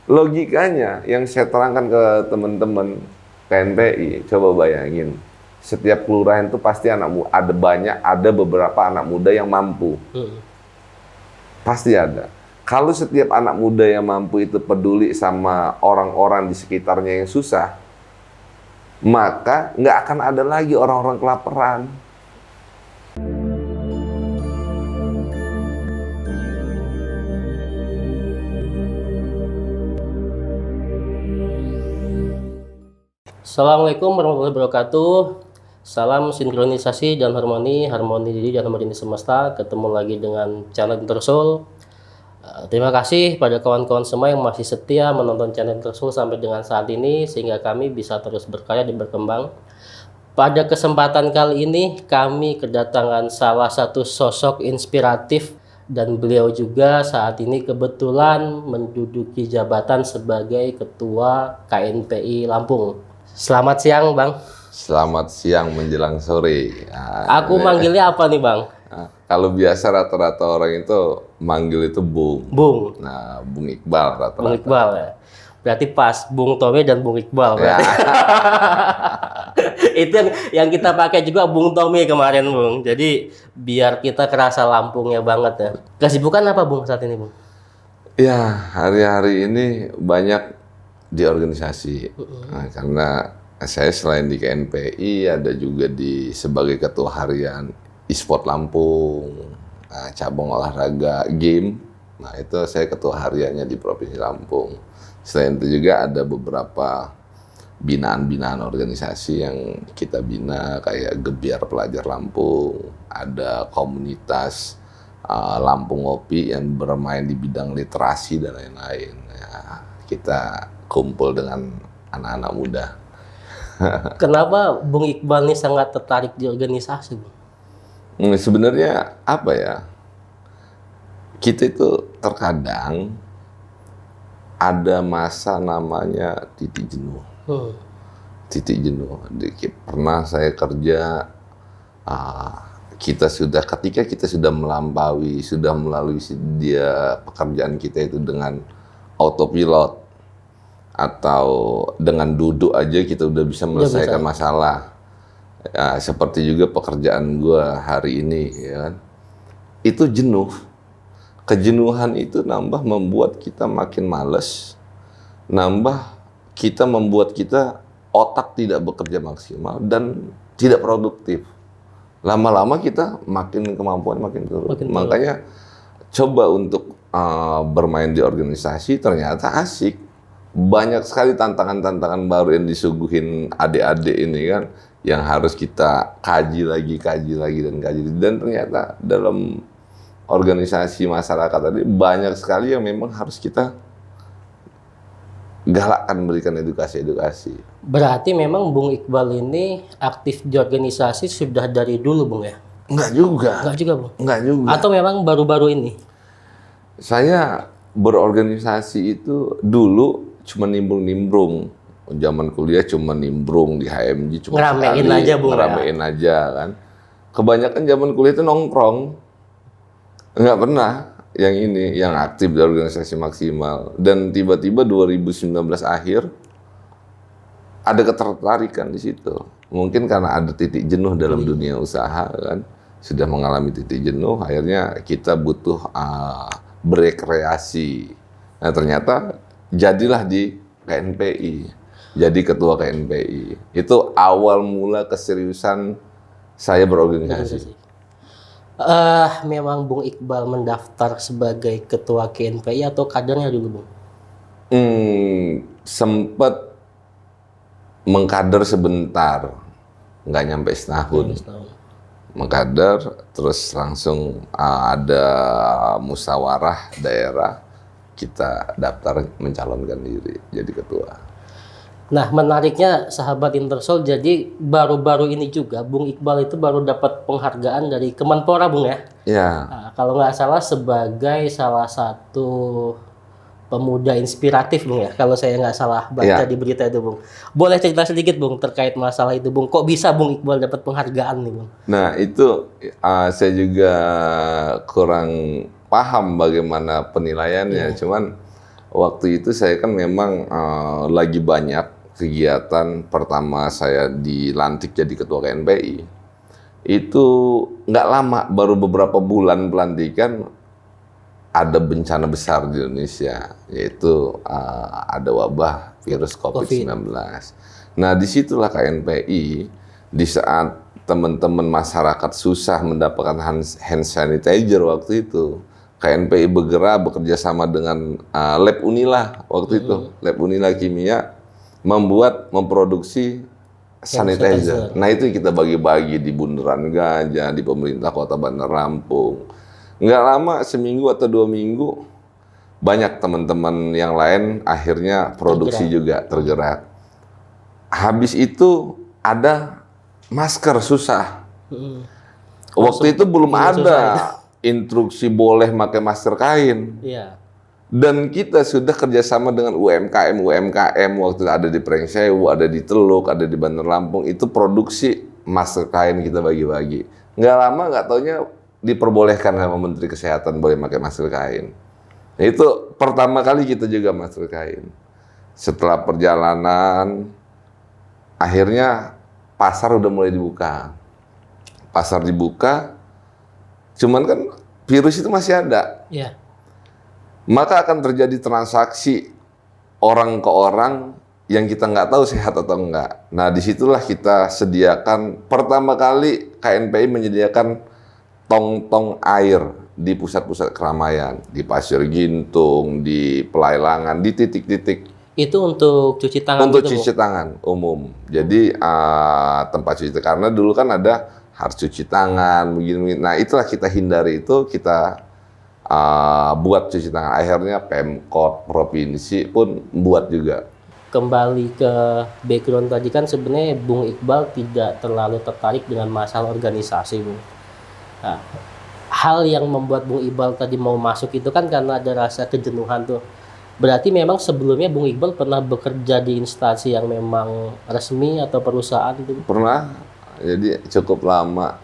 Logikanya yang saya terangkan ke teman-teman KNPI, coba bayangin, setiap kelurahan itu pasti ada beberapa anak muda yang mampu. Pasti ada. Kalau setiap anak muda yang mampu itu peduli sama orang-orang di sekitarnya yang susah, maka nggak akan ada lagi orang-orang kelaparan. Assalamualaikum warahmatullahi wabarakatuh. Salam sinkronisasi dan harmoni diri dan harmoni semesta. Ketemu lagi dengan channel Intersoul. Terima kasih pada kawan-kawan semua yang masih setia menonton channel Intersoul sampai dengan saat ini, sehingga kami bisa terus berkarya dan berkembang. Pada kesempatan kali ini kami kedatangan salah satu sosok inspiratif, dan beliau juga saat ini kebetulan menduduki jabatan sebagai Ketua KNPI Lampung. Selamat siang, Bang. Selamat siang menjelang sore. Aku manggilnya apa nih, Bang? Kalau biasa rata-rata orang itu manggil itu Bung. Bung. Nah, Bung Iqbal rata-rata. Bung Iqbal ya. Berarti pas Bung Tommy dan Bung Iqbal. Ya. Itu yang kita pakai juga Bung Tommy kemarin, Bung. Jadi biar kita kerasa Lampungnya banget ya. Kesibukan apa, Bung, saat ini, Bung? Ya, hari-hari ini banyak di organisasi. Nah, karena saya selain di KNPI ada juga sebagai ketua harian e-sport Lampung, cabang olahraga game. Nah, itu saya ketua hariannya di Provinsi Lampung. Selain itu juga ada beberapa binaan-binaan organisasi yang kita bina, kayak Gebiar Pelajar Lampung, ada komunitas Lampung Ngopi yang bermain di bidang literasi dan lain-lain. Ya, kita kumpul dengan anak-anak muda. Kenapa Bung Iqbal ini sangat tertarik di organisasi, Bung? Sebenarnya apa ya? Kita itu terkadang ada masa namanya titik jenuh. Titik jenuh. Pernah saya kerja, ketika kita sudah melalui pekerjaan kita itu dengan autopilot, atau dengan duduk aja kita udah bisa menyelesaikan masalah. Ya, seperti juga pekerjaan gua hari ini, ya kan? Itu jenuh. Kejenuhan itu membuat kita makin males, membuat kita otak tidak bekerja maksimal dan tidak produktif. Lama-lama kita kemampuan makin turun. Makanya coba untuk bermain di organisasi ternyata asik. Banyak sekali tantangan-tantangan baru yang disuguhin adik-adik ini kan, yang harus kita kaji lagi, dan ternyata dalam organisasi masyarakat tadi banyak sekali yang memang harus kita galakkan, berikan edukasi. Berarti memang Bung Iqbal ini aktif di organisasi sudah dari dulu, Bung, ya? Enggak juga, Bung? Enggak juga. Atau memang baru-baru ini? Saya berorganisasi itu dulu cuma nimbrung. Zaman kuliah cuma nimbrung di HMJ, cuma ngeramein sekali, aja, Bung, ngeramein aja kan. Kebanyakan zaman kuliah itu nongkrong. Nggak pernah yang aktif di organisasi maksimal. Dan tiba-tiba 2019 akhir ada ketertarikan di situ. Mungkin karena ada titik jenuh dalam dunia usaha kan. Sudah mengalami titik jenuh, akhirnya kita butuh berekreasi. Nah, ternyata jadilah di KNPI, jadi ketua KNPI. Itu awal mula keseriusan saya berorganisasi. Memang Bung Iqbal mendaftar sebagai ketua KNPI atau kadernya dulu, Bung? Sempat mengkader sebentar, nggak nyampe setahun. Mengkader, terus langsung ada musyawarah daerah, kita daftar mencalonkan diri jadi ketua. Nah, menariknya sahabat Intersoul, jadi baru-baru ini juga Bung Iqbal itu baru dapat penghargaan dari Kemenpora, Bung, ya? Ya. Nah, kalau nggak salah sebagai salah satu pemuda inspiratif, Bung, ya? Kalau saya nggak salah baca di berita itu, Bung. Boleh cerita sedikit, Bung, terkait masalah itu, Bung? Kok bisa Bung Iqbal dapat penghargaan nih, Bung? Nah, itu saya juga kurang paham bagaimana penilaiannya. Cuman Waktu itu saya kan memang lagi banyak kegiatan. Pertama saya dilantik jadi ketua KNPI. Itu nggak lama, baru beberapa bulan pelantikan ada bencana besar di Indonesia, yaitu ada wabah virus COVID-19. Nah, disitulah KNPI, di saat teman-teman masyarakat susah mendapatkan hand sanitizer waktu itu, KNPI bekerja sama dengan Lab Unila waktu itu, Lab Unila Kimia, memproduksi sanitizer. Nah, itu kita bagi-bagi di Bundaran Gajah, di pemerintah Kota Bandar Lampung. Nggak lama, seminggu atau 2 minggu, banyak teman-teman yang lain akhirnya produksi juga tergerak. Habis itu ada masker susah. Waktu itu belum ada instruksi boleh pakai masker kain. Iya. Dan kita sudah kerjasama dengan UMKM waktu itu ada di Prengsewu, ada di Teluk, ada di Bandar Lampung, itu produksi masker kain kita bagi-bagi. Nggak lama, nggak taunya diperbolehkan sama Menteri Kesehatan boleh pakai masker kain. Nah, itu pertama kali kita juga masker kain. Setelah perjalanan, akhirnya pasar udah mulai dibuka. Pasar dibuka, cuman kan virus itu masih ada. Iya. Maka akan terjadi transaksi orang ke orang yang kita nggak tahu sehat atau enggak. Nah, disitulah kita sediakan, pertama kali KNPI menyediakan tong-tong air di pusat-pusat keramaian, di Pasir Gintung, di Pelailangan, di titik-titik. Itu untuk cuci tangan? Untuk cuci tangan umum. Jadi tempat cuci, karena dulu kan ada harus cuci tangan, begini. Nah, itulah kita hindari itu, kita buat cuci tangan. Akhirnya Pemkot provinsi pun buat juga. Kembali ke background tadi, kan sebenarnya Bung Iqbal tidak terlalu tertarik dengan masalah organisasi, Bung. Nah, hal yang membuat Bung Iqbal tadi mau masuk itu kan karena ada rasa kejenuhan tuh. Berarti memang sebelumnya Bung Iqbal pernah bekerja di instansi yang memang resmi atau perusahaan itu? Pernah, jadi cukup lama.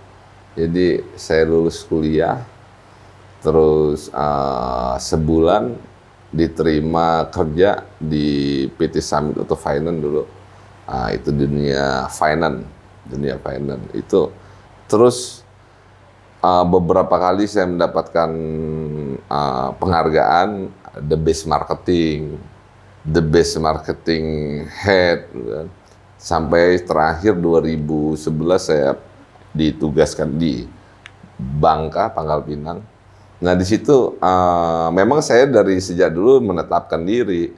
Jadi saya lulus kuliah, terus sebulan diterima kerja di PT Summit Auto Finance dulu. Itu dunia finance itu. Terus beberapa kali saya mendapatkan penghargaan the best marketing head, kan. Sampai terakhir 2011 saya ditugaskan di Bangka, Pangkal Pinang. Nah, di situ memang saya dari sejak dulu menetapkan diri.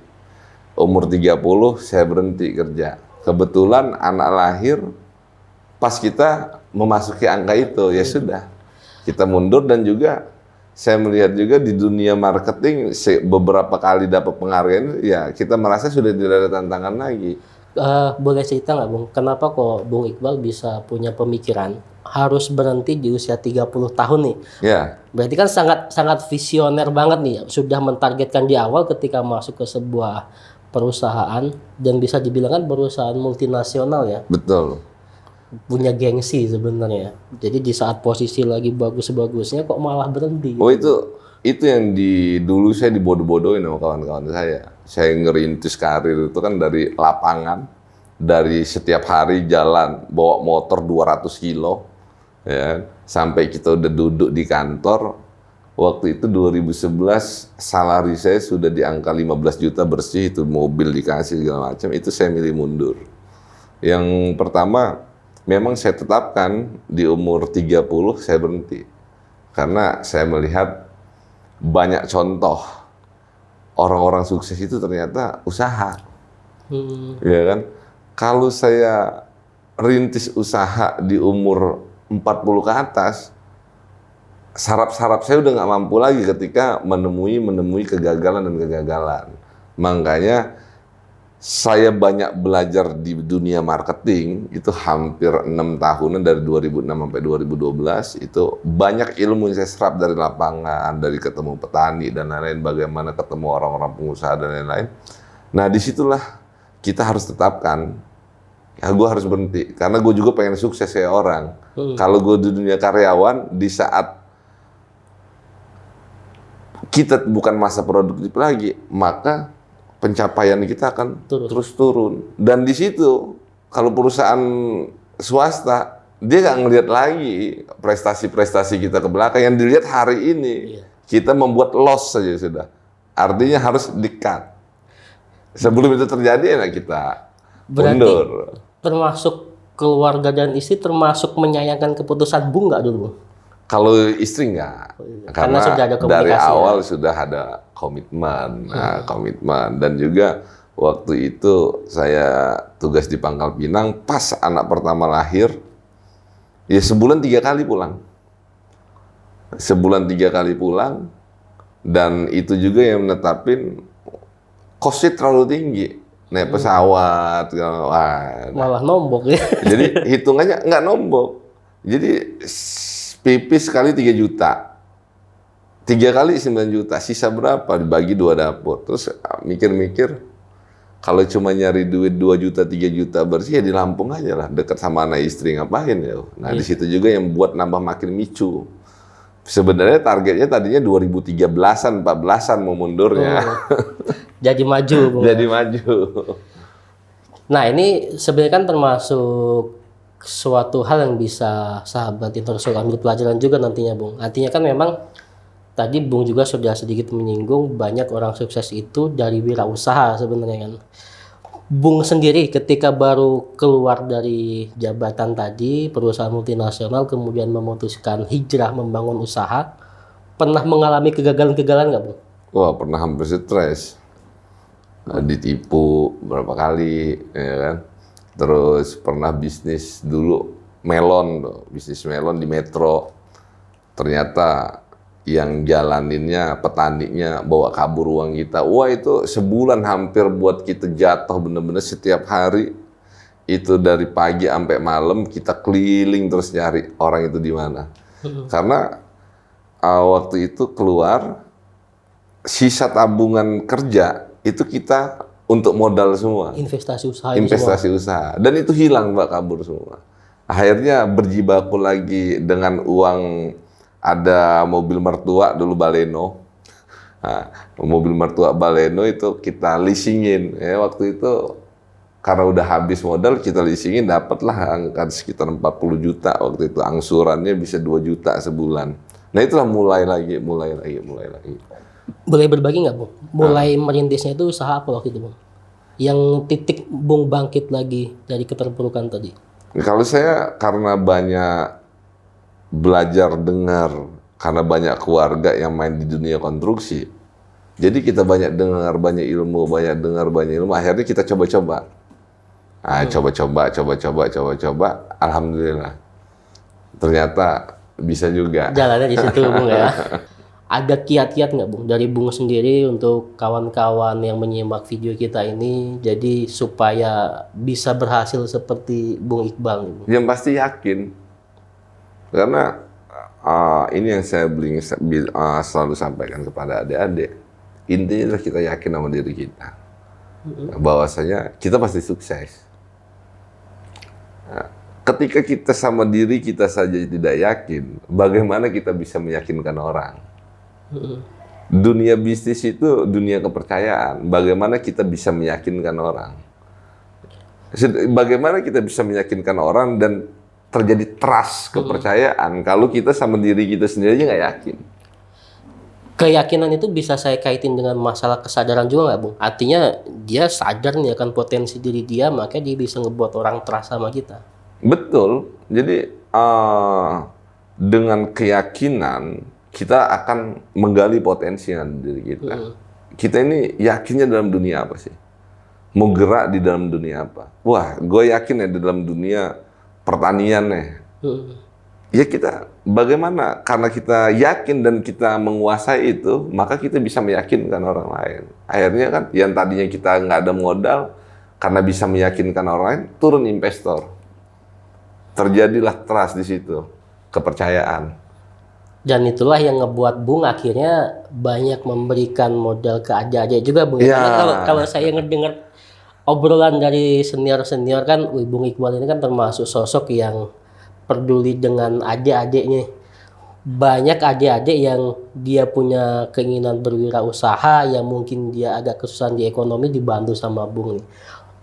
Umur 30 saya berhenti kerja. Kebetulan anak lahir pas kita memasuki angka itu, ya sudah. Kita mundur, dan juga saya melihat juga di dunia marketing beberapa kali dapat penghargaan, ya kita merasa sudah tidak ada tantangan lagi. Boleh cerita nggak, Bung, kenapa kok Bung Iqbal bisa punya pemikiran harus berhenti di usia 30 tahun nih? Ya. Berarti kan sangat visioner banget nih, sudah mentargetkan di awal ketika masuk ke sebuah perusahaan, dan bisa dibilang kan perusahaan multinasional ya. Betul. Punya gengsi sebenarnya. Jadi di saat posisi lagi bagus-bagusnya kok malah berhenti. Oh, itu yang dulu saya dibodoh-bodohin sama kawan-kawan saya. Saya ngerintis karir itu kan dari lapangan, dari setiap hari jalan bawa motor 200 kilo, ya, sampai kita udah duduk di kantor. Waktu itu 2011 salari saya sudah di angka 15 juta bersih, itu mobil dikasih segala macam. Itu saya milih mundur. Yang pertama, memang saya tetapkan di umur 30 saya berhenti. Karena saya melihat banyak contoh orang-orang sukses itu ternyata usaha. Ya kan? Kalau saya rintis usaha di umur 40 ke atas, saraf-saraf saya udah nggak mampu lagi ketika menemui kegagalan. Makanya saya banyak belajar di dunia marketing, itu hampir 6 tahunan, dari 2006 sampai 2012, itu banyak ilmu yang saya serap dari lapangan, dari ketemu petani dan lain-lain, bagaimana ketemu orang-orang pengusaha dan lain-lain. Nah, disitulah kita harus tetapkan, ya gue harus berhenti, karena gue juga pengen sukses kayak orang. Kalau gue di dunia karyawan, di saat kita bukan masa produktif lagi, maka pencapaian kita akan terus turun. Dan di situ kalau perusahaan swasta dia nggak ngelihat lagi prestasi-prestasi kita ke belakang, yang dilihat hari ini. Kita membuat loss saja sudah. Artinya harus di-cut. Sebelum itu terjadi ya kita mundur. Termasuk keluarga dan istri termasuk menyayangkan keputusan Bung nggak dulu? Kalau istri nggak, karena sudah ada komunikasi dari ya? awal sudah ada komitmen, komitmen. Dan juga waktu itu saya tugas di Pangkal Pinang, pas anak pertama lahir, ya sebulan 3 kali pulang. Sebulan 3 kali pulang, dan itu juga yang menetapin cost-nya terlalu tinggi. Naik pesawat, wah. Malah nombok ya. Jadi hitungannya nggak nombok. Jadi PP sekali 3 juta. 3 kali 9 juta. Sisa berapa? Dibagi 2 dapur. Terus mikir-mikir, kalau cuma nyari duit 2 juta, 3 juta bersih ya di Lampung aja lah. Dekat sama anak istri, ngapain ya? Nah di situ juga yang buat nambah makin micu. Sebenarnya targetnya tadinya 2013-an, 14-an mau mundurnya. Jadi maju, Bung. Jadi maju. Nah, ini sebenarnya kan termasuk suatu hal yang bisa sahabat Intersul ambil pelajaran juga nantinya, Bung. Artinya kan memang tadi Bung juga sudah sedikit menyinggung banyak orang sukses itu dari wirausaha sebenarnya kan. Bung sendiri ketika baru keluar dari jabatan tadi, perusahaan multinasional, kemudian memutuskan hijrah membangun usaha, pernah mengalami kegagalan-kegagalan nggak, Bung? Wah, pernah hampir stres. Ditipu berapa kali, ya kan? Terus pernah bisnis dulu melon, bisnis melon di Metro. Ternyata yang jalaninnya, petaninya bawa kabur uang kita. Wah, itu sebulan hampir buat kita jatuh bener-bener setiap hari. Itu dari pagi sampai malam kita keliling terus nyari orang itu di mana. Karena waktu itu keluar sisa tabungan kerja itu kita untuk modal semua. Investasi usaha. Investasi usaha. Dan itu hilang, Mbak, kabur semua. Akhirnya berjibaku lagi dengan uang. Ada mobil mertua dulu Baleno. Nah, mobil mertua Baleno itu kita leasingin. Ya, waktu itu karena udah habis modal kita leasingin, dapatlah angka sekitar 40 juta waktu itu. Angsurannya bisa 2 juta sebulan. Nah itulah mulai lagi. Boleh berbagi nggak, Bung? Mulai merintisnya itu usaha apa waktu itu, Bung? Yang titik Bung bangkit lagi dari keterpurukan tadi. Kalau saya karena banyak belajar dengar, karena banyak keluarga yang main di dunia konstruksi, jadi kita banyak dengar, banyak ilmu, akhirnya kita coba-coba. Coba, alhamdulillah. Ternyata bisa juga. Jalannya di situ, Bung ya. Ada kiat-kiat nggak, Bung, dari Bung sendiri untuk kawan-kawan yang menyimak video kita ini, jadi supaya bisa berhasil seperti Bung Iqbal? Yang pasti yakin. Karena ini yang saya selalu sampaikan kepada adik-adik. Intinya adalah kita yakin sama diri kita. Bahwasanya kita pasti sukses. Nah, ketika kita sama diri kita saja tidak yakin, bagaimana kita bisa meyakinkan orang? Dunia bisnis itu dunia kepercayaan. Bagaimana kita bisa meyakinkan orang? Bagaimana kita bisa meyakinkan orang dan terjadi trust, kepercayaan, kalau kita sama diri kita sendiri aja nggak yakin. Keyakinan itu bisa saya kaitin dengan masalah kesadaran juga nggak, Bung? Artinya dia sadar nih akan potensi diri dia, makanya dia bisa ngebuat orang trust sama kita. Betul. Jadi dengan keyakinan kita akan menggali potensi yang diri kita. Kita ini yakinnya dalam dunia apa sih? Mau gerak di dalam dunia apa? Wah, gue yakin ya di dalam dunia pertanian nih. Ya kita bagaimana? Karena kita yakin dan kita menguasai itu, maka kita bisa meyakinkan orang lain. Akhirnya kan yang tadinya kita nggak ada modal, karena bisa meyakinkan orang lain, turun investor. Terjadilah trust di situ, kepercayaan. Dan itulah yang ngebuat Bung akhirnya banyak memberikan modal ke adik-adik juga, Bung. Ya. Karena kalau saya ngedengar obrolan dari senior-senior kan, Bung Iqbal ini kan termasuk sosok yang peduli dengan adik-adiknya. banyak adik-adik yang dia punya keinginan berwirausaha yang mungkin dia agak kesusahan di ekonomi dibantu sama Bung nih.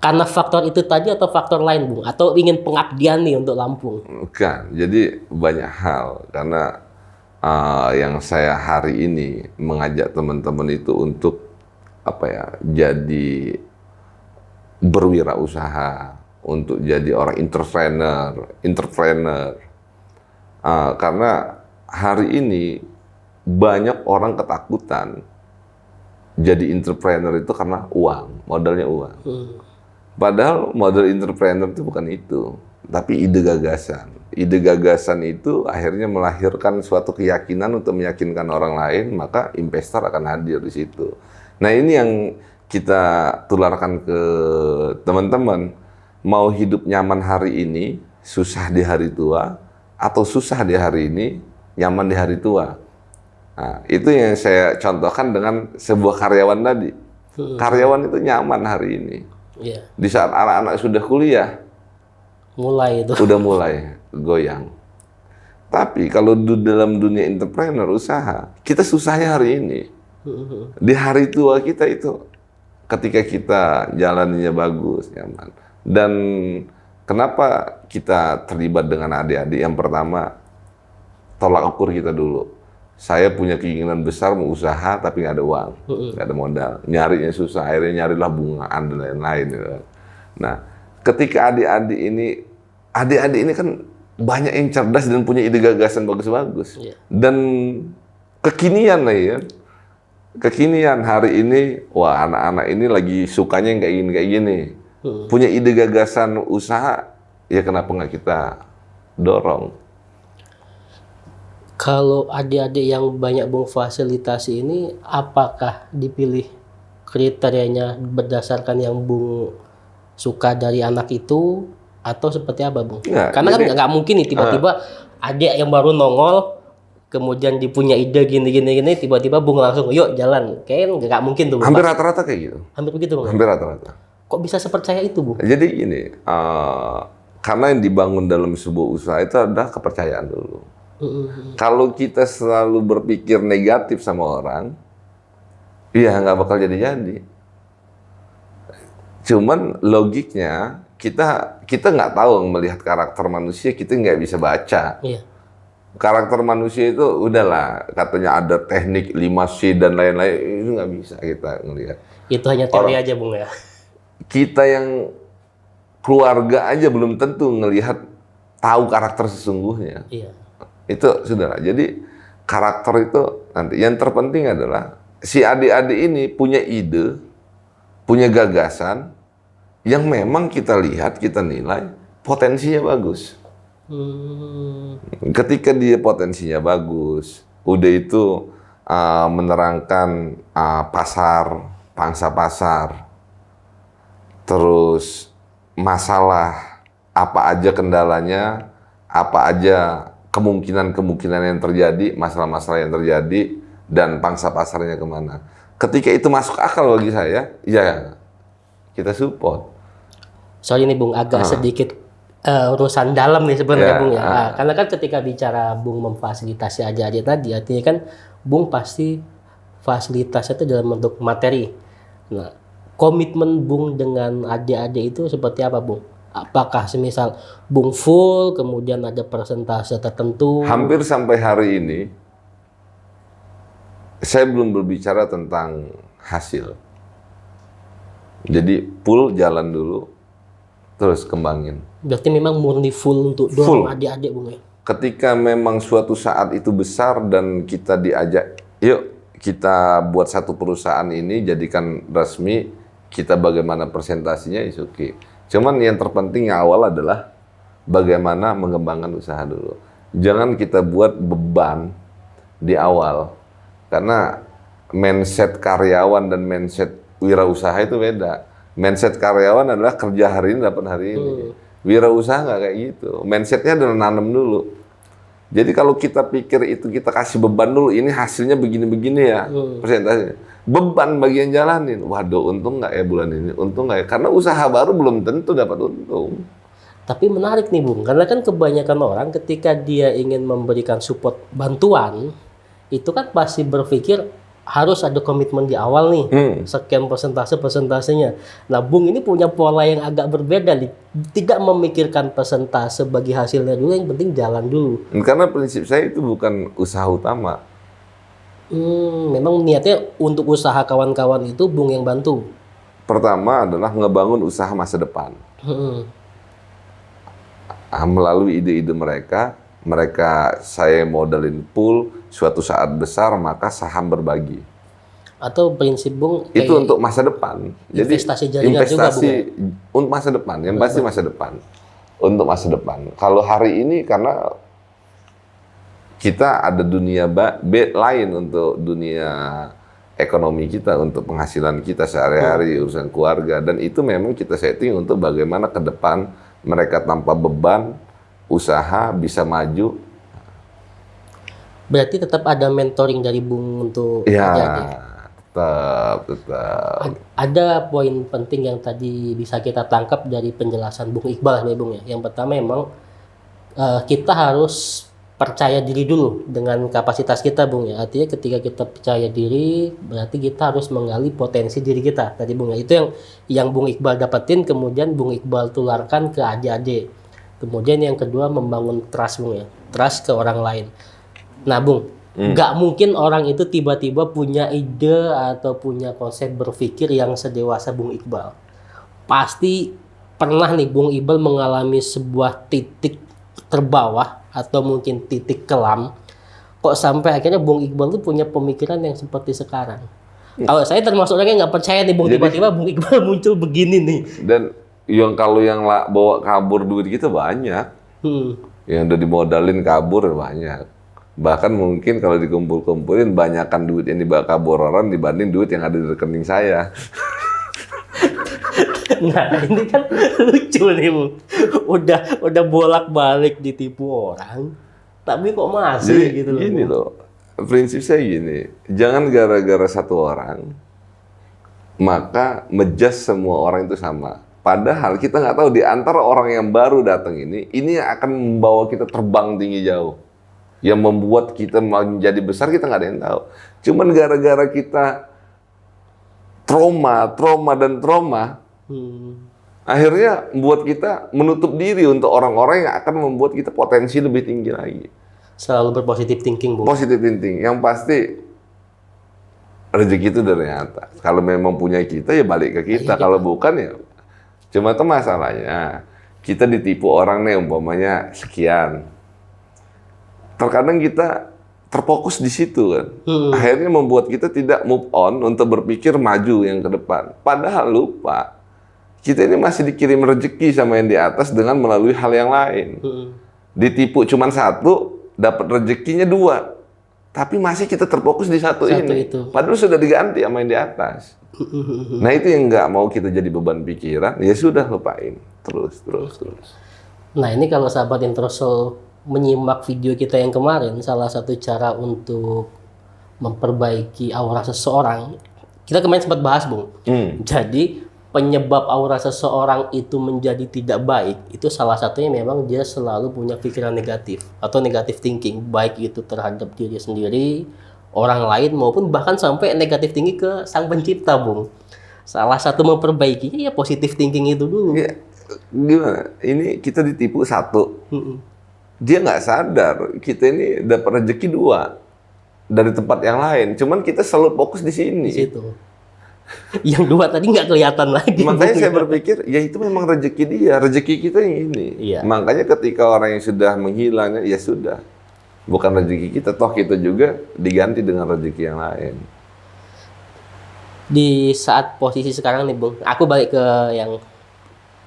Karena faktor itu tadi atau faktor lain Bung? Atau ingin pengabdian nih untuk Lampung? Bukan, jadi banyak hal karena yang saya hari ini mengajak teman-teman itu untuk apa ya, jadi berwirausaha, untuk jadi orang entrepreneur. Karena hari ini banyak orang ketakutan jadi entrepreneur itu karena uang, modalnya uang. Padahal modal entrepreneur itu bukan itu, tapi ide gagasan. Ide gagasan itu akhirnya melahirkan suatu keyakinan untuk meyakinkan orang lain, maka investor akan hadir di situ. Nah ini yang kita tularkan ke teman-teman. Mau hidup nyaman hari ini, susah di hari tua, atau susah di hari ini, nyaman di hari tua. Nah, itu yang saya contohkan dengan sebuah karyawan tadi. Karyawan itu nyaman hari ini. Iya. Di saat anak-anak sudah kuliah, Mulai itu. udah mulai goyang. Tapi kalau dalam dunia entrepreneur, usaha, kita susahnya hari ini. Di hari tua kita itu, ketika kita jalannya bagus, nyaman. Dan kenapa kita terlibat dengan adik-adik? Yang pertama, tolak ukur kita dulu. Saya punya keinginan besar mau usaha tapi nggak ada uang, nggak ada modal, nyarinya susah, akhirnya nyarilah bungaan dan lain-lain. Gitu. Nah, ketika adik-adik ini kan banyak yang cerdas dan punya ide gagasan bagus-bagus, dan kekinian lah ya, kekinian hari ini, wah anak-anak ini lagi sukanya yang kayak gini, punya ide gagasan usaha, ya kenapa nggak kita dorong? Kalau adik-adik yang banyak Bung fasilitasi ini, apakah dipilih kriterianya berdasarkan yang Bung suka dari anak itu atau seperti apa Bung? Nggak, Karena jadi, kan nggak mungkin nih tiba-tiba adik yang baru nongol kemudian dipunya ide gini tiba-tiba Bung langsung yuk jalan. Kayaknya nggak mungkin tuh Bung. hampir rata-rata kayak gitu. Hampir begitu Bung. Hampir rata-rata. Kok bisa sepercaya itu Bung? Jadi gini, karena yang dibangun dalam sebuah usaha itu adalah kepercayaan dulu. Kalau kita selalu berpikir negatif sama orang, ya nggak bakal jadi-jadi. Cuman logiknya kita nggak tahu melihat karakter manusia, kita nggak bisa baca. Iya. Karakter manusia itu udahlah, katanya ada teknik 5C dan lain-lain, itu nggak bisa kita ngelihat. Itu hanya teori aja Bung ya. Kita yang keluarga aja belum tentu ngelihat tahu karakter sesungguhnya. Iya. Itu sudah. Jadi karakter itu nanti yang terpenting adalah si adik-adik ini punya ide, punya gagasan yang memang kita lihat, kita nilai potensinya bagus. Ketika dia potensinya bagus, udah itu menerangkan pasar, pangsa pasar, terus masalah apa aja kendalanya, apa aja kemungkinan yang terjadi, masalah-masalah yang terjadi, dan pangsa pasarnya kemana. Ketika itu masuk akal bagi saya, ya kita support. Soal ini Bung agak sedikit urusan dalam nih sebenarnya Bung ya. Nah, karena kan ketika bicara Bung memfasilitasi adik-adik tadi, artinya kan Bung pasti fasilitasnya itu dalam bentuk materi. Nah, komitmen Bung dengan adik-adik itu seperti apa Bung? Apakah semisal Bung full, kemudian ada persentase tertentu? Hampir sampai hari ini, saya belum berbicara tentang hasil. Jadi full jalan dulu, terus kembangin. Berarti memang murni full untuk dorong adik-adik Bung ya? Ketika memang suatu saat itu besar dan kita diajak, yuk kita buat satu perusahaan ini, jadikan resmi, kita bagaimana presentasinya, is okay. Cuman yang terpenting yang awal adalah bagaimana mengembangkan usaha dulu. Jangan kita buat beban di awal. Karena mindset karyawan dan mindset wirausaha itu beda. Mindset karyawan adalah kerja hari ini dapat hari ini. Wirausaha nggak kayak gitu. Mindsetnya adalah nanam dulu. Jadi kalau kita pikir itu kita kasih beban dulu, ini hasilnya begini-begini ya, presentasinya. Beban bagian jalanin. Waduh, untung nggak ya bulan ini? Untung nggak ya? Karena usaha baru belum tentu dapat untung. Tapi menarik nih Bung, karena kan kebanyakan orang ketika dia ingin memberikan support bantuan, itu kan pasti berpikir harus ada komitmen di awal nih, sekian persentasenya. Nah Bung ini punya pola yang agak berbeda nih, tidak memikirkan persentase bagi hasilnya dulu, yang penting jalan dulu. Karena prinsip saya itu bukan usaha utama. Memang niatnya untuk usaha kawan-kawan itu Bung yang bantu. Pertama adalah ngebangun usaha masa depan. Melalui ide-ide mereka saya modalin pool, suatu saat besar maka saham berbagi. Atau prinsip Bung Itu untuk masa depan. Jadi investasi jaringan investasi juga, Bung, untuk masa depan, yang pasti masa depan. Untuk masa depan. Kalau hari ini karena kita ada dunia lain untuk dunia ekonomi kita, untuk penghasilan kita sehari-hari, urusan keluarga, dan itu memang kita setting untuk bagaimana ke depan mereka tanpa beban, usaha bisa maju. Berarti tetap ada mentoring dari Bung untuk Ya, tetap. Ada poin penting yang tadi bisa kita tangkap dari penjelasan Bung Iqbal nih Bung ya. Yang pertama memang kita harus percaya diri dulu dengan kapasitas kita Bung ya. Artinya ketika kita percaya diri berarti kita harus menggali potensi diri kita tadi Bung ya. Itu yang Bung Iqbal dapetin, kemudian Bung Iqbal tularkan ke adik-adik. Kemudian yang kedua membangun trust Bung ya. Trust ke orang lain. Nah Bung, nggak mungkin orang itu tiba-tiba punya ide atau punya konsep berpikir yang sedewasa Bung Iqbal. Pasti pernah nih Bung Iqbal mengalami sebuah titik terbawah atau mungkin titik kelam, kok sampai akhirnya Bung Iqbal tuh punya pemikiran yang seperti sekarang. Kalau saya termasuk orang yang nggak percaya nih Bung, tiba-tiba Bung Iqbal muncul begini nih. Dan kalau yang bawa kabur duit kita banyak, yang udah dimodalin kabur banyak. Bahkan mungkin kalau dikumpul-kumpulin banyakkan duit yang dibawa kabur orang dibanding duit yang ada di rekening saya. Nah ini kan lucu nih Bung, udah bolak-balik ditipu orang, tapi kok masih Jadi, gitu loh. Gini loh, prinsip saya gini, jangan gara-gara satu orang maka menjudge semua orang itu sama. Padahal kita nggak tahu di antara orang yang baru datang ini yang akan membawa kita terbang tinggi jauh. Yang membuat kita menjadi besar kita nggak ada yang tahu. Cuman gara-gara kita trauma, akhirnya membuat kita menutup diri untuk orang-orang yang akan membuat kita potensi lebih tinggi lagi. Selalu berpositif thinking Bung. Positive thinking, yang pasti rezeki itu dari atas. Kalau memang punya kita ya balik ke kita, kalau bukan ya. Cuma itu masalahnya kita ditipu orang nih umpamanya sekian. Terkadang kita terfokus di situ kan. Akhirnya membuat kita tidak move on untuk berpikir maju yang ke depan. Padahal lupa, kita ini masih dikirim rezeki sama yang di atas dengan melalui hal yang lain. Ditipu cuma satu, dapat rezekinya dua. Tapi masih kita terfokus di satu ini. Itu. Padahal sudah diganti sama yang di atas. Nah itu yang nggak mau kita jadi beban pikiran, ya sudah lupain. Terus. Nah ini kalau sahabat Introsoul menyimak video kita yang kemarin, salah satu cara untuk memperbaiki aura seseorang, kita kemarin sempat bahas Bung. Jadi penyebab aura seseorang itu menjadi tidak baik, itu salah satunya memang dia selalu punya pikiran negatif atau negatif thinking, baik itu terhadap diri sendiri, orang lain, maupun bahkan sampai negatif tinggi ke sang pencipta Bung. Salah satu memperbaikinya ya positif thinking itu dulu. Ya, gimana? Ini kita ditipu satu. Dia nggak sadar kita ini dapat rezeki dua dari tempat yang lain. Cuman kita selalu fokus di sini. Di situ. Yang dua tadi nggak kelihatan lagi. Makanya saya berpikir, ya itu memang rezeki dia, rezeki kita yang ini. Iya. Makanya ketika orang yang sudah menghilang, ya sudah, bukan rezeki kita, toh kita juga diganti dengan rezeki yang lain. Di saat posisi sekarang nih Bung, aku balik ke yang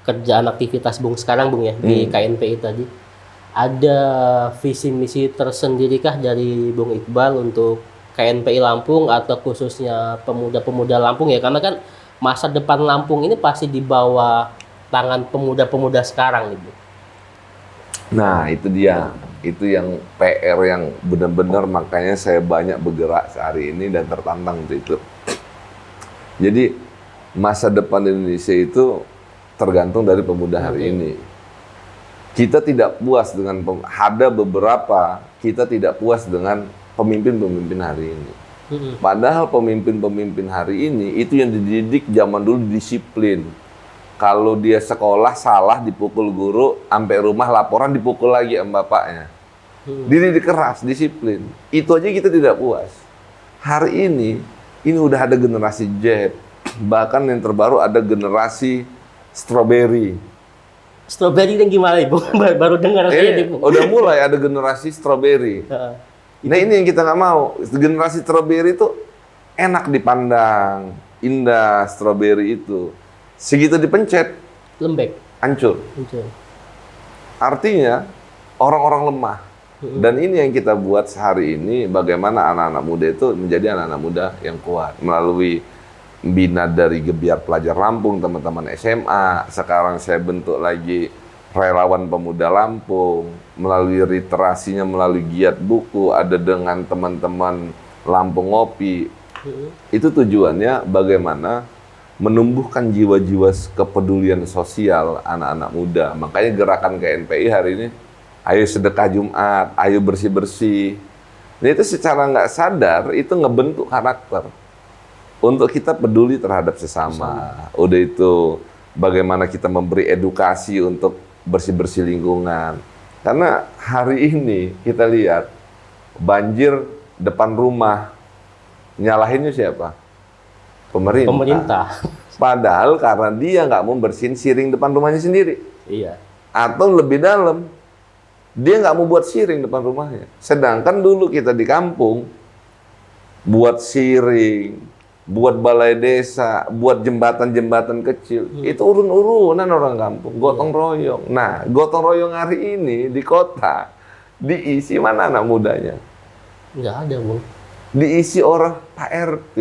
kerjaan aktivitas Bung sekarang Bung ya, di KNPI tadi. Ada visi misi tersendirikah dari Bung Iqbal untuk KNPI Lampung atau khususnya pemuda-pemuda Lampung ya? Karena kan masa depan Lampung ini pasti di bawah tangan pemuda-pemuda sekarang nih Bung. Nah itu dia, itu yang PR yang benar-benar makanya saya banyak bergerak sehari ini dan tertantang untuk itu. Jadi masa depan Indonesia itu tergantung dari pemuda hari ini. Kita tidak puas dengan ada beberapa kita tidak puas dengan pemimpin-pemimpin hari ini. Padahal pemimpin-pemimpin hari ini itu yang dididik zaman dulu disiplin. Kalau dia sekolah salah dipukul guru, sampai rumah laporan dipukul lagi sama bapaknya. Dididik keras, disiplin. Itu aja kita tidak puas. Hari ini udah ada generasi Z, bahkan yang terbaru ada generasi strawberry. Strawberry yang gimana Ibu? Baru dengar saya Ibu. Udah mulai ada generasi strawberry. Nah ini yang kita nggak mau. Generasi strawberry itu enak dipandang, indah strawberry itu. Segitu dipencet, lembek, hancur. Artinya orang-orang lemah. Dan ini yang kita buat sehari ini, bagaimana anak-anak muda itu menjadi anak-anak muda yang kuat melalui bina dari Gebiar Pelajar Lampung, teman-teman SMA. Sekarang saya bentuk lagi Relawan Pemuda Lampung, melalui literasinya, melalui giat buku, ada dengan teman-teman Lampung Ngopi. Itu tujuannya bagaimana menumbuhkan jiwa-jiwa kepedulian sosial anak-anak muda. Makanya gerakan KNPI hari ini, ayo sedekah Jumat, ayo bersih-bersih. Nah itu secara nggak sadar, itu ngebentuk karakter. Untuk kita peduli terhadap sesama. Udah itu bagaimana kita memberi edukasi untuk bersih-bersih lingkungan. Karena hari ini kita lihat banjir depan rumah, nyalahinnya siapa? Pemerintah. Padahal karena dia nggak mau bersihin siring depan rumahnya sendiri. Iya. Atau lebih dalam, dia nggak mau buat siring depan rumahnya. Sedangkan dulu kita di kampung, buat siring, buat balai desa, buat jembatan-jembatan kecil, itu urun-urunan orang kampung, gotong royong. Nah, gotong royong hari ini di kota, diisi mana anak mudanya? Nggak ada, Bung. Diisi orang Pak RT.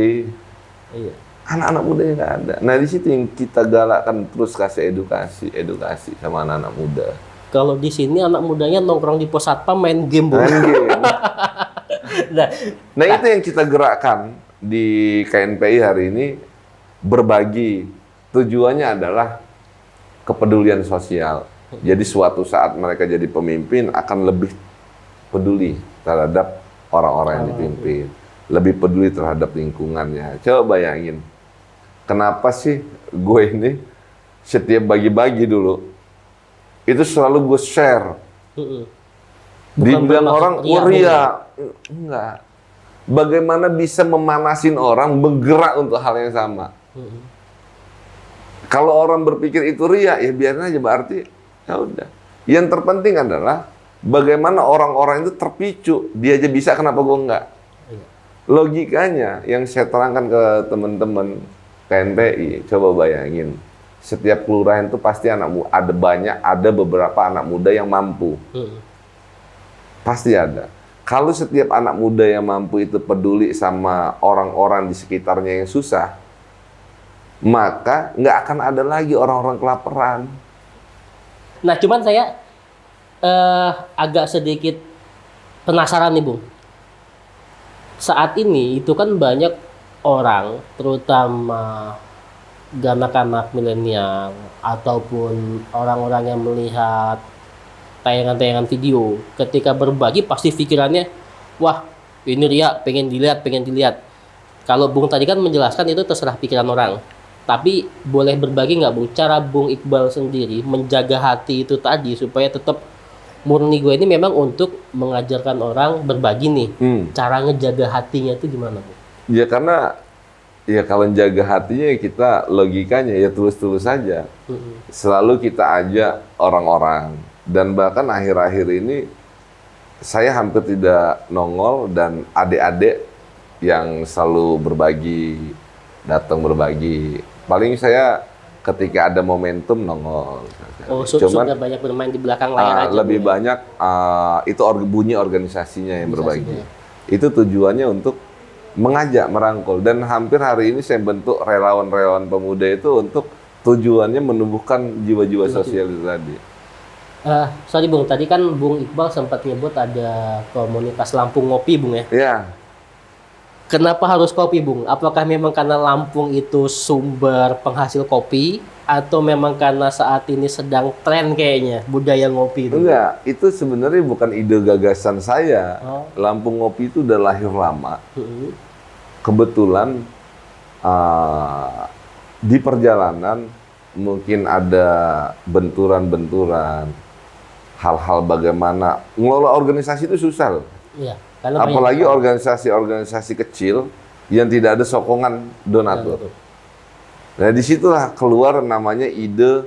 Iya. Anak-anak mudanya nggak ada. Nah, di situ yang kita galakkan terus kasih edukasi sama anak-anak muda. Kalau di sini anak mudanya nongkrong di pos satpam main game, Bung. Main game. Nah, itu yang kita gerakkan di KNPI hari ini, berbagi. Tujuannya adalah kepedulian sosial. Jadi suatu saat mereka jadi pemimpin akan lebih peduli terhadap orang-orang yang dipimpin. Lebih peduli terhadap lingkungannya. Coba bayangin, kenapa sih gue ini setiap bagi-bagi dulu, itu selalu gue share. Dibilang orang, ria. Enggak. Bagaimana bisa memanasin orang bergerak untuk hal yang sama. Kalau orang berpikir itu ria, ya biarin aja, berarti ya udah. Yang terpenting adalah bagaimana orang-orang itu terpicu. Dia aja bisa, kenapa gue enggak? Logikanya yang saya terangkan ke teman-teman KNPI, coba bayangin. Setiap kelurahan itu pasti ada beberapa anak muda yang mampu. Pasti ada. Kalau setiap anak muda yang mampu itu peduli sama orang-orang di sekitarnya yang susah, maka nggak akan ada lagi orang-orang kelaparan. Nah, cuman saya agak sedikit penasaran nih, Bung. Saat ini itu kan banyak orang, terutama anak-anak milenial ataupun orang-orang yang melihat tayangan-tayangan video, ketika berbagi pasti pikirannya, wah ini ria, pengen dilihat. Kalau Bung tadi kan menjelaskan itu terserah pikiran orang, tapi boleh berbagi nggak Bung, cara Bung Iqbal sendiri menjaga hati itu tadi supaya tetap murni gue ini memang untuk mengajarkan orang berbagi nih. Cara ngejaga hatinya itu gimana Bung? Ya karena ya kalau jaga hatinya kita logikanya ya tulus-tulus saja. Selalu kita ajak orang-orang. Dan bahkan akhir-akhir ini saya hampir tidak nongol dan adik-adik yang selalu berbagi, datang berbagi. Paling saya ketika ada momentum nongol. Cuman sudah banyak bermain di belakang layar aja. Lebih banyak itu bunyi organisasinya yang berbagi. Itu tujuannya untuk mengajak, merangkul. Dan hampir hari ini saya bentuk relawan-relawan pemuda itu untuk tujuannya menumbuhkan jiwa-jiwa sosial itu tadi. Sorry Bung, tadi kan Bung Iqbal sempat nyebut ada komunitas Lampung Ngopi Bung ya? Iya. Kenapa harus kopi Bung? Apakah memang karena Lampung itu sumber penghasil kopi? atau memang karena saat ini sedang tren kayaknya budaya ngopi itu? Enggak, itu sebenarnya bukan ide gagasan saya. Oh. Lampung Ngopi itu udah lahir lama. Mm-mm. Kebetulan di perjalanan mungkin ada benturan-benturan, hal-hal bagaimana ngelola organisasi itu susah loh. Iya, karena Apalagi organisasi-organisasi kecil yang tidak ada sokongan donatur. Nah disitulah keluar namanya ide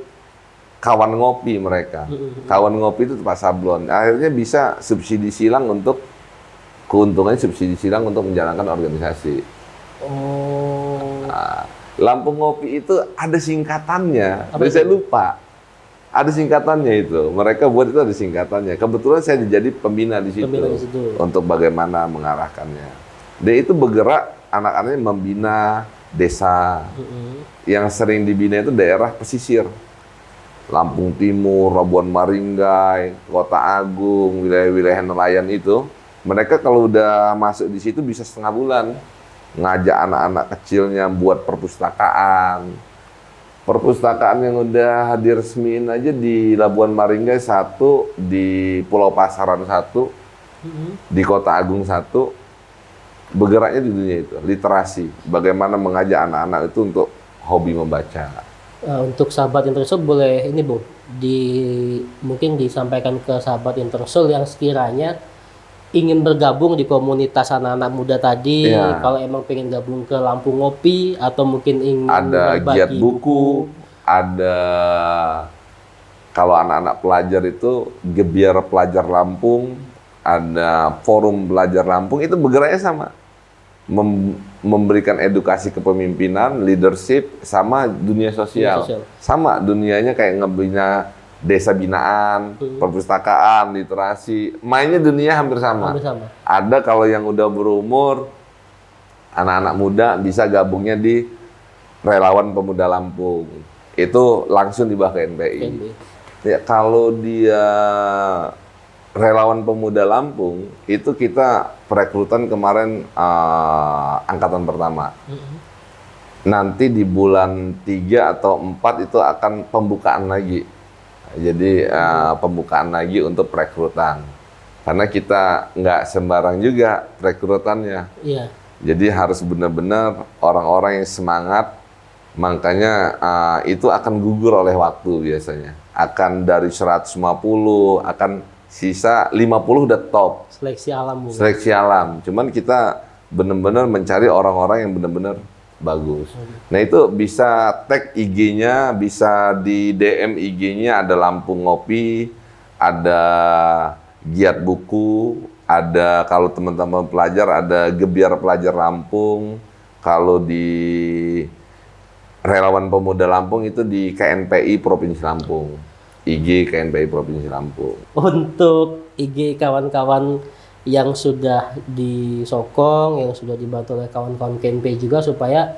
kawan ngopi mereka. Kawan ngopi itu Pak Sablon. Akhirnya bisa subsidi silang untuk keuntungannya subsidi silang untuk menjalankan organisasi. Oh. Nah, Lampung Ngopi itu ada singkatannya. Apa Tapi itu? saya lupa. Ada singkatannya itu. Mereka buat itu ada singkatannya. Kebetulan saya jadi pembina di situ. Pembina di situ. Untuk bagaimana mengarahkannya. Dia itu bergerak anak-anaknya membina desa. Yang sering dibina itu daerah pesisir. Lampung Timur, Labuan Maringgai, Kota Agung, wilayah-wilayah nelayan itu. Mereka kalau udah masuk di situ bisa setengah bulan. Ngajak anak-anak kecilnya buat perpustakaan. Perpustakaan yang udah diresmiin aja di Labuan Maringgai 1, di Pulau Pasaran 1, di Kota Agung 1. Bergeraknya di dunia itu, literasi. Bagaimana mengajak anak-anak itu untuk hobi membaca. Untuk sahabat Intersul boleh ini Bung, mungkin disampaikan ke sahabat Intersul yang sekiranya ingin bergabung di komunitas anak-anak muda tadi. Iya. Kalau emang pengen gabung ke Lampung Ngopi atau mungkin ingin Ada berbagi giat buku, ada kalau anak-anak pelajar itu Gebiar Pelajar Lampung, ada Forum Belajar Lampung, itu bergeraknya sama. Memberikan edukasi kepemimpinan, leadership, sama dunia sosial. Sama, dunianya kayak ngebina desa binaan, perpustakaan, literasi. Mainnya dunia hampir sama. Hampir sama. Ada kalau yang udah berumur, anak-anak muda bisa gabungnya di Relawan Pemuda Lampung. Itu langsung di bawah KNPI. Ya, kalau dia Relawan Pemuda Lampung, itu kita perekrutan kemarin angkatan pertama. Nanti di bulan 3 atau 4 itu akan pembukaan lagi. Jadi pembukaan lagi untuk perekrutan. Karena kita nggak sembarang juga perekrutannya. Iya. Jadi harus benar-benar orang-orang yang semangat. Makanya itu akan gugur oleh waktu biasanya. Akan dari 150, akan sisa 50 udah top. Seleksi alam Bung. Seleksi alam. Cuman kita benar-benar mencari orang-orang yang benar-benar bagus. Nah itu bisa tag IG-nya, bisa di DM IG-nya, ada Lampung Ngopi, ada giat buku, ada kalau teman-teman pelajar ada Gebiar Pelajar Lampung, kalau di Relawan Pemuda Lampung itu di KNPI Provinsi Lampung, IG KNPI Provinsi Lampung. Untuk IG kawan-kawan yang sudah disokong, yang sudah dibantu oleh kawan-kawan KNP juga supaya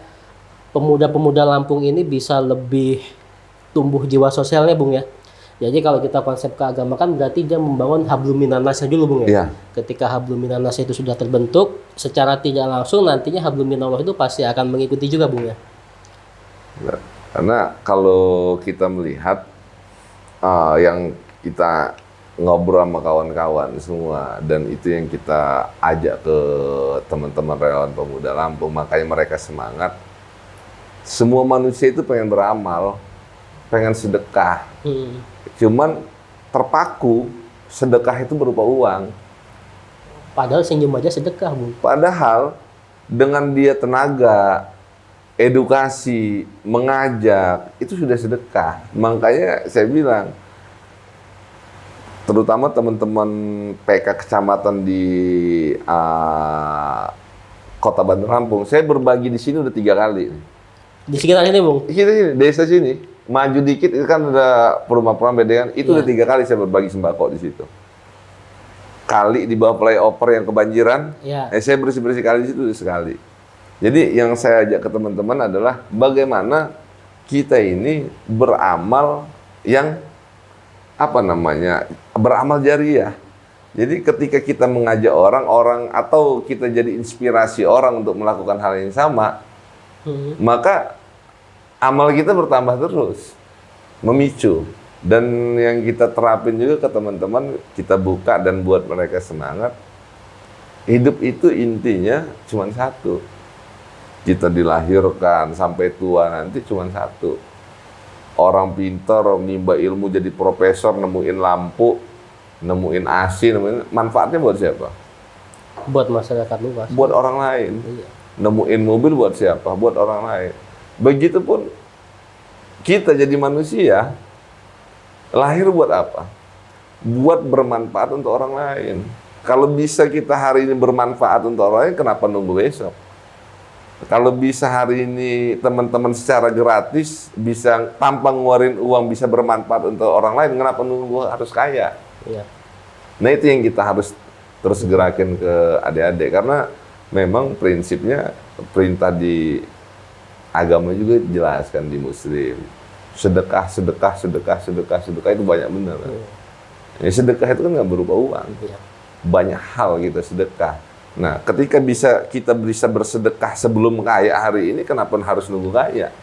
pemuda-pemuda Lampung ini bisa lebih tumbuh jiwa sosialnya Bung ya. Jadi kalau kita konsep keagamaan berarti dia membangun hablum minannasnya dulu Bung ya. Iya. Ketika hablum minannasnya itu sudah terbentuk, secara tidak langsung nantinya hablum minallah itu pasti akan mengikuti juga Bung ya. Karena kalau kita melihat yang kita ngobrol sama kawan-kawan semua, dan itu yang kita ajak ke teman-teman Relawan Pemuda Lampung, makanya mereka semangat. Semua manusia itu pengen beramal, pengen sedekah, cuman terpaku sedekah itu berupa uang. Padahal senyum aja sedekah Bung. Padahal dengan dia tenaga, edukasi, mengajak, itu sudah sedekah. Makanya saya bilang, terutama teman-teman PK kecamatan di Kota Bandar Lampung, saya berbagi di sini udah 3 kali. Di sekitar ini Bung? Sini, desa sini, maju dikit itu kan ada perumahan bedengan, itu udah 3 kali saya berbagi sembako di situ. Kali di bawah flyover yang kebanjiran, saya bersih-bersih kali di situ udah sekali. Jadi yang saya ajak ke teman-teman adalah bagaimana kita ini beramal yang beramal jariah. Jadi ketika kita mengajak orang atau kita jadi inspirasi orang untuk melakukan hal yang sama, maka amal kita bertambah terus, memicu. Dan yang kita terapin juga ke teman-teman, kita buka dan buat mereka semangat. Hidup itu intinya cuma satu. Kita dilahirkan sampai tua nanti cuma satu. Orang pintar, nimba ilmu jadi profesor, nemuin lampu, nemuin AC, manfaatnya buat siapa? Buat masyarakat luas. Buat orang lain. Iya. Nemuin mobil buat siapa? Buat orang lain. Begitupun kita jadi manusia, lahir buat apa? Buat bermanfaat untuk orang lain. Kalau bisa kita hari ini bermanfaat untuk orang lain, kenapa nunggu besok? Kalau bisa hari ini teman-teman secara gratis, bisa tanpa ngeluarin uang, bisa bermanfaat untuk orang lain, kenapa nunggu harus kaya? Iya. Nah itu yang kita harus terus gerakin ke adik-adik. Karena memang prinsipnya, perintah di agama juga jelaskan di Muslim. Sedekah itu banyak benar. Ya, sedekah itu kan nggak berupa uang. Iya. Banyak hal kita sedekah. Nah, ketika kita bisa bersedekah sebelum kaya hari ini, kenapa harus nunggu kaya?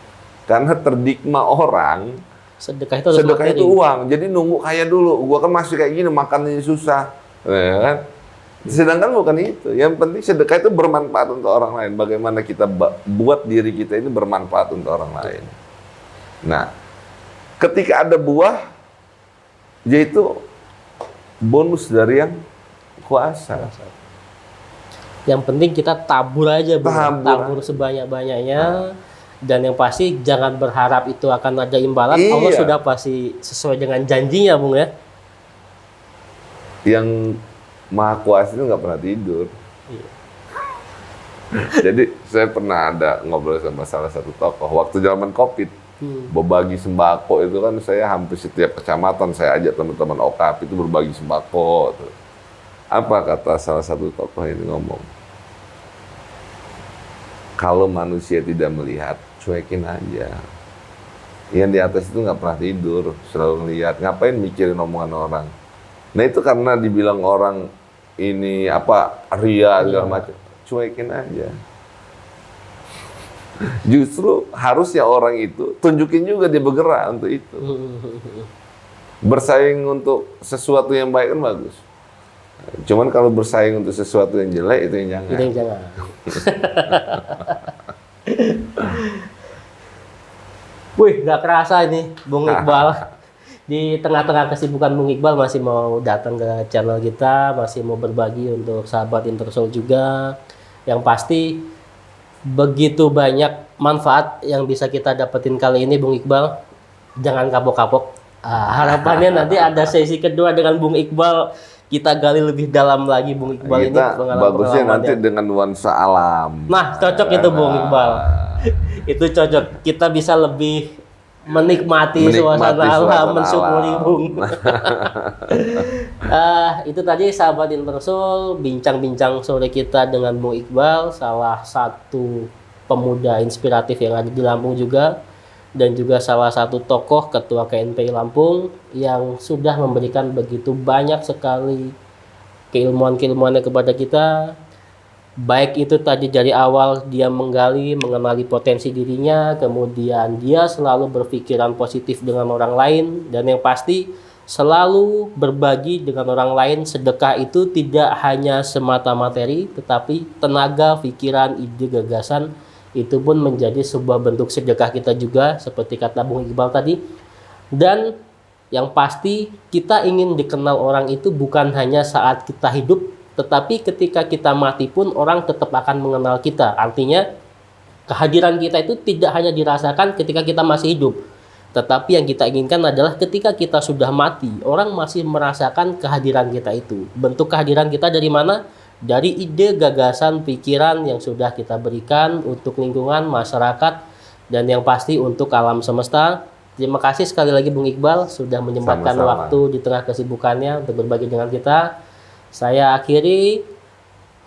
Karena terdigma orang, Sedekah itu harus sedekah materi. itu uang. Jadi nunggu kaya dulu. Gua kan masih kayak gini, makannya susah. Ya kan? Sedangkan bukan itu. Yang penting sedekah itu bermanfaat untuk orang lain. Bagaimana kita buat diri kita ini bermanfaat untuk orang lain. Nah, ketika ada buah, yaitu bonus dari yang kuasa. Yang penting kita tabur aja, Bung. Tabur. Sebanyak-banyaknya. Dan yang pasti jangan berharap itu akan ada imbalan. Iya. Allah sudah pasti sesuai dengan janjinya, Bung ya. Yang Maha Kuasa itu nggak pernah tidur. Iya. Jadi saya pernah ada ngobrol sama salah satu tokoh waktu zaman COVID, berbagi sembako itu kan saya hampir setiap kecamatan saya ajak teman-teman OKAP itu berbagi sembako. Tuh. Apa kata salah satu tokoh ini ngomong? Kalau manusia tidak melihat, cuekin aja. Yang di atas itu nggak pernah tidur, selalu ngelihat. Ngapain mikirin omongan orang? Nah itu karena dibilang orang ini apa ria segala macam, cuekin aja. Justru harusnya orang itu tunjukin juga dia bergerak untuk itu. Bersaing untuk sesuatu yang baik kan bagus. Cuman kalau bersaing untuk sesuatu yang jelek itu yang jangan. Itu yang jangan. Wih, nggak kerasa ini, Bung Iqbal. Di tengah-tengah kesibukan Bung Iqbal masih mau datang ke channel kita, masih mau berbagi untuk sahabat Intersoul juga. Yang pasti begitu banyak manfaat yang bisa kita dapetin kali ini, Bung Iqbal. Jangan kapok-kapok. Harapannya nanti ada sesi kedua dengan Bung Iqbal. Kita gali lebih dalam lagi Bung Iqbal ini. Bagusnya nanti dengan nuansa alam. Nah, cocok itu Bung Iqbal. Itu cocok. Kita bisa lebih menikmati suasana alam, mensyukuri Bung. Itu tadi sahabat Intersoul, bincang-bincang sore kita dengan Bung Iqbal, salah satu pemuda inspiratif yang ada di Lampung juga, dan juga salah satu tokoh ketua KNPI Lampung yang sudah memberikan begitu banyak sekali keilmuan-keilmuannya kepada kita. Baik itu tadi dari awal dia menggali, mengenali potensi dirinya, kemudian dia selalu berpikiran positif dengan orang lain, dan yang pasti selalu berbagi dengan orang lain. Sedekah itu tidak hanya semata materi, tetapi tenaga, pikiran, ide, gagasan, itu pun menjadi sebuah bentuk sedekah kita juga, seperti kata Bung Iqbal tadi. Dan yang pasti kita ingin dikenal orang itu bukan hanya saat kita hidup, tetapi ketika kita mati pun orang tetap akan mengenal kita. Artinya kehadiran kita itu tidak hanya dirasakan ketika kita masih hidup, tetapi yang kita inginkan adalah ketika kita sudah mati, orang masih merasakan kehadiran kita itu. Bentuk kehadiran kita dari mana? Dari ide, gagasan, pikiran yang sudah kita berikan untuk lingkungan, masyarakat, dan yang pasti untuk alam semesta. Terima kasih sekali lagi Bung Iqbal sudah menyempatkan waktu di tengah kesibukannya untuk berbagi dengan kita. Saya akhiri.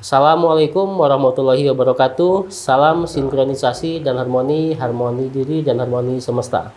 Assalamualaikum warahmatullahi wabarakatuh. Salam sinkronisasi dan harmoni, harmoni diri dan harmoni semesta.